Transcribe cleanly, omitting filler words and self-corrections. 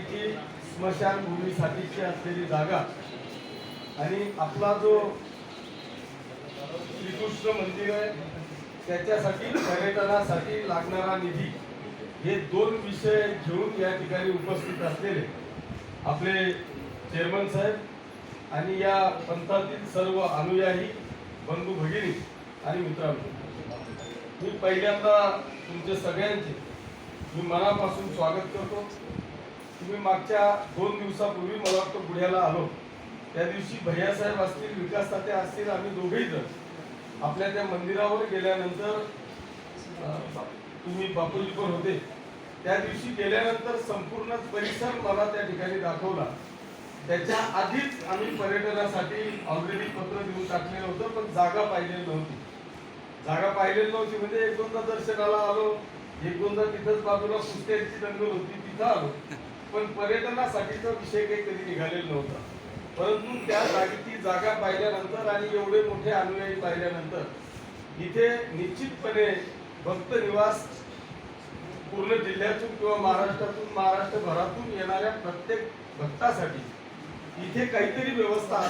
जागेची स्मशानभूमीसाठीची असलेली जागा आणि आपला जो श्रीकृष्ण मंदिर आहे त्याच्यासाठी पर्यटनासाठी लागणारा निधी, हे दोन विषय घेऊन या ठिकाणी उपस्थित असलेले आपले चेअरमन साहेब आणि या पंथातील सर्व अनुयायी बंधू भगिनी आणि मित्रांनो, मी पहिल्यांदा तुमचे सगळ्यांचे मी मनापासून स्वागत करतो। तुम्ही मागच्या 2 दिवसापूर्वी मला वाटतं बुढ्याला आलो, त्या दिवशी भैयासाहेब असतील, विकास तात्या असतील, आम्ही दोघेही जण आपल्या त्या मंदिरावर गेल्यानंतर तुम्ही बापूजी पण होते, त्या दिवशी गेल्यानंतर संपूर्ण परिसर मला त्या ठिकाणी दाखवला। त्याच्या आधीच आम्ही पर्यटनासाठी ऑलरेडी पत्र देऊन टाकलेलं होतं, पण जागा पाहिलेली नव्हती। जागा पाहिलेली नव्हती म्हणजे एक दोनदा दर्शनाला आलो, एक दोनदा तिथंच बाजूला कुस्त्यांची दंगल होती तिथं आलो, पण पर्यटनासाठीचा विषय काही कधी निघालेला नव्हता। परंतु त्या जागेची जागा पाहिल्यानंतर आणि एवढे मोठे अनुयायी पाहिल्यानंतर इथे निश्चितपणे भक्त निवास पूर्ण जिल्ह्यातून किंवा महाराष्ट्रातून महाराष्ट्रभरातून येणाऱ्या प्रत्येक भक्तासाठी इथे काहीतरी व्यवस्था